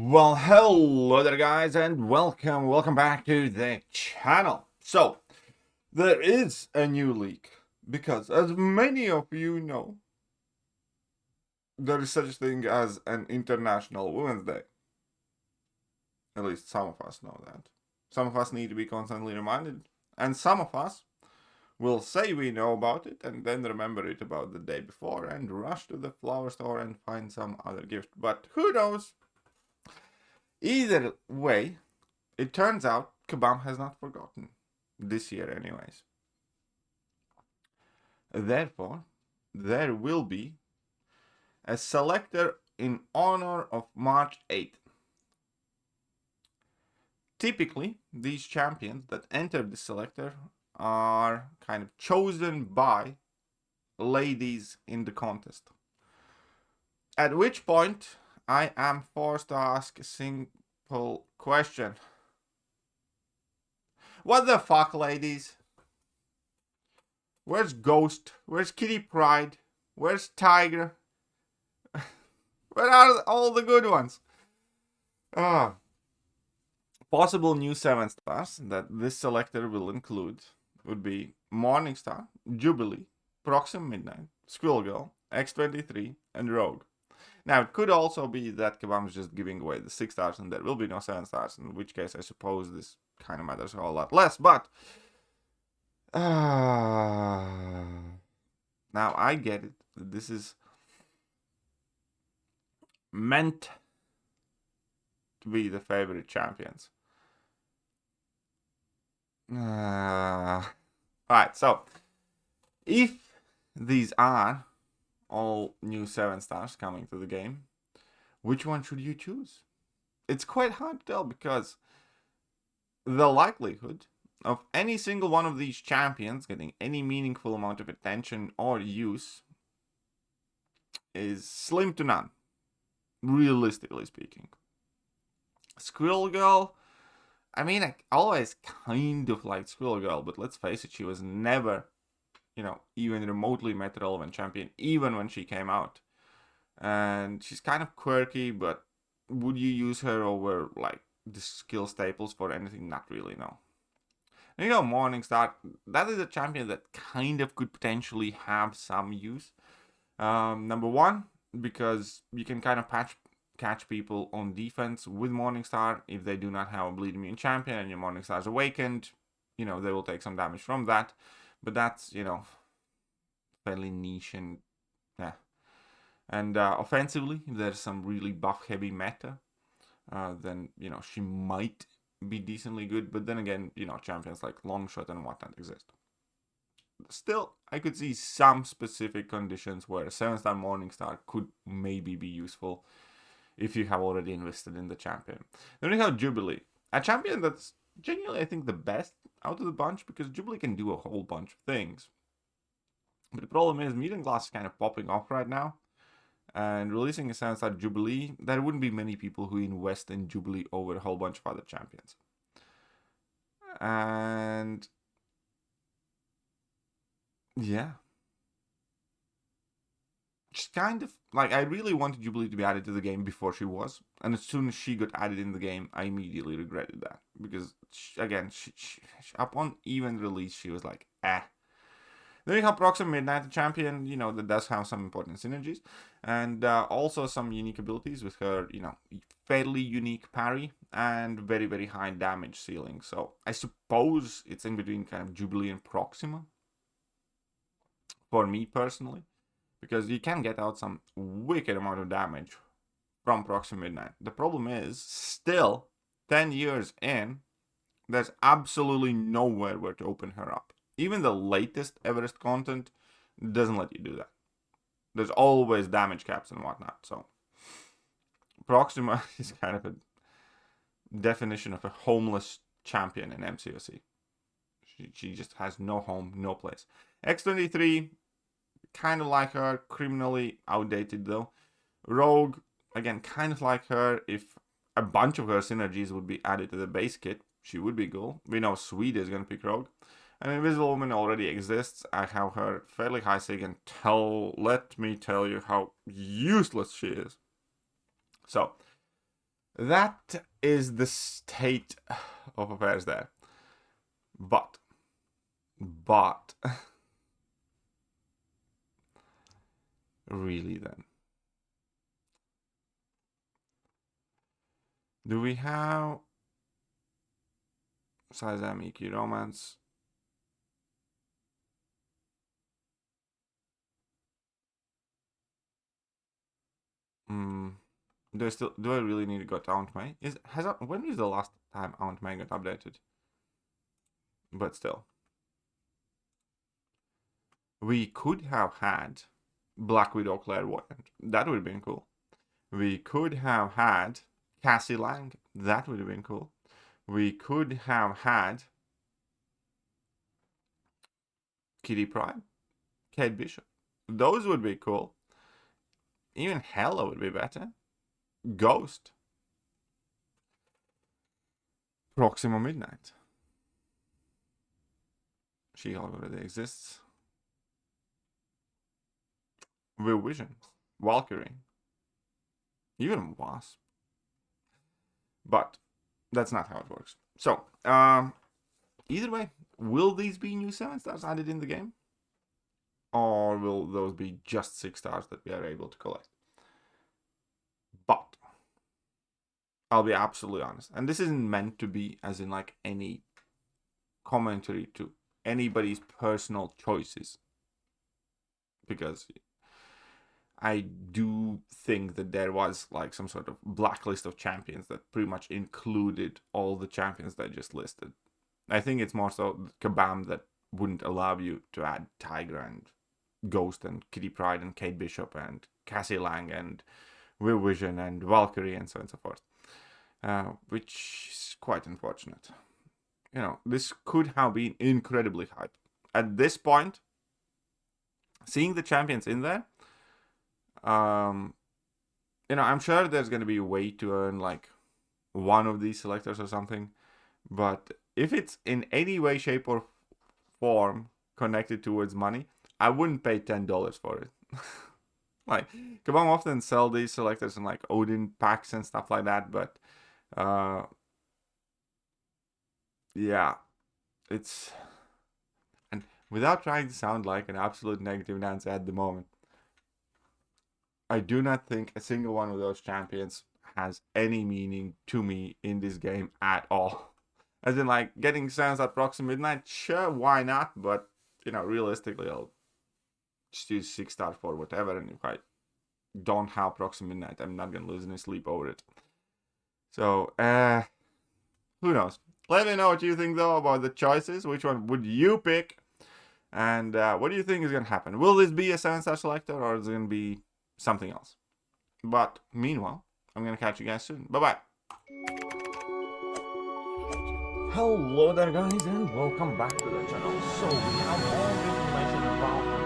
Well, hello there guys, and welcome back to the channel. So, there is a new leak, because as many of you know, there is such a thing as an International Women's Day. At least some of us know that. Some of us need to be constantly reminded, and some of us will say we know about it and then remember it about the day before and rush to the flower store and find some other gift. But who knows? Either way, it turns out Kabam has not forgotten. This year, anyways. Therefore, there will be a selector in honor of March 8th. Typically, these champions that enter the selector are kind of chosen by ladies in the contest. At which point, I am forced to ask a simple question. What the fuck, ladies? Where's Ghost? Where's Kitty Pryde? Where's Tiger? Where are all the good ones? Possible new 7 stars that this selector will include would be Morningstar, Jubilee, Proxim Midnight, Squirrel Girl, X23, and Rogue. Now, it could also be that Kabam is just giving away the 6 stars and there will be no 7 stars, in which case I suppose this kind of matters a whole lot less, but now I get it. This is meant to be the favorite champions. Alright, so if these are all new 7 stars coming to the game, which one should you choose? It's quite hard to tell, because the likelihood of any single one of these champions getting any meaningful amount of attention or use is slim to none, realistically speaking. Squirrel Girl, I mean, I always kind of liked Squirrel Girl, but let's face it, she was never, even remotely met relevant champion, even when she came out. And she's kind of quirky, but would you use her over, like, the skill staples for anything? Not really, no. Morningstar, that is a champion that kind of could potentially have some use. Number one, because you can kind of catch people on defense with Morningstar. If they do not have a bleed immune champion and your Morningstar's awakened, they will take some damage from that. But that's, fairly niche and yeah. And offensively, if there's some really buff heavy meta, then, she might be decently good. But then again, champions like Longshot and whatnot exist. Still, I could see some specific conditions where a 7-star Morningstar could maybe be useful if you have already invested in the champion. Then we have Jubilee, a champion that's genuinely, I think, the best out of the bunch, because Jubilee can do a whole bunch of things. But the problem is, Mutant Glass is kind of popping off right now, and releasing a 7-star Jubilee, there wouldn't be many people who invest in Jubilee over a whole bunch of other champions. And yeah, just kind of like, I really wanted Jubilee to be added to the game before she was, and as soon as she got added in the game, I immediately regretted that, because she, upon even release, she was like, eh. Then you have Proxim Midnight, the champion, that does have some important synergies, and also some unique abilities with her, fairly unique parry and very, very high damage ceiling. So I suppose it's in between kind of Jubilee and Proxima, for me personally, because you can get out some wicked amount of damage from Proxim Midnight. The problem is, still, 10 years in, there's absolutely nowhere where to open her up. Even the latest Everest content doesn't let you do that. There's always damage caps and whatnot. So Proxima is kind of a definition of a homeless champion in MCOC. She just has no home, no place. X23, kind of like her, criminally outdated though. Rogue, again, kind of like her. If a bunch of her synergies would be added to the base kit, she would be cool. We know Swede is going to pick Rogue. And Invisible Woman already exists. I have her fairly high sig, and let me tell you how useless she is. So, That is the state of affairs there. But really then, do we have Saizamiki Romance? Do I really need to go to Aunt May? When is the last time Aunt May got updated? But still, we could have had Black Widow Clairvoyant. That would have been cool. We could have had Cassie Lang. That would have been cool. We could have had Kitty Pryde, Kate Bishop. Those would be cool. Even Hella would be better. Ghost. Proxima Midnight. She already exists. Will Vision. Valkyrie. Even Wasp. But that's not how it works. So, either way, will these be new 7 stars added in the game? Or will those be just 6 stars that we are able to collect? But I'll be absolutely honest. And this isn't meant to be as in like any commentary to anybody's personal choices. Because I do think that there was like some sort of blacklist of champions that pretty much included all the champions that I just listed. I think it's more so Kabam that wouldn't allow you to add Tigra and Ghost and Kitty Pryde and Kate Bishop and Cassie Lang and Will Vision and Valkyrie and so on and so forth. Which is quite unfortunate. You know, this could have been incredibly hype. At this point, seeing the champions in there, you know, I'm sure there's going to be a way to earn like one of these selectors or something. But if it's in any way, shape, or form connected towards money, I wouldn't pay $10 for it. Like, Kabam often sell these selectors in like Odin packs and stuff like that, but yeah, it's, and without trying to sound like an absolute negative Nancy at the moment, I do not think a single one of those champions has any meaning to me in this game at all. As in, like, getting Sans at Proxima Midnight, sure, why not? But, you know, realistically, I'll just use 6 stars for whatever, and if I don't have Proxima Midnight, I'm not gonna lose any sleep over it. So, who knows? Let me know what you think, though, about the choices. Which one would you pick? And what do you think is gonna happen? Will this be a 7-star selector, or is it gonna be something else? But meanwhile, I'm gonna catch you guys soon. Bye-bye. Hello there, guys, and welcome back to the channel. So we have all the information about the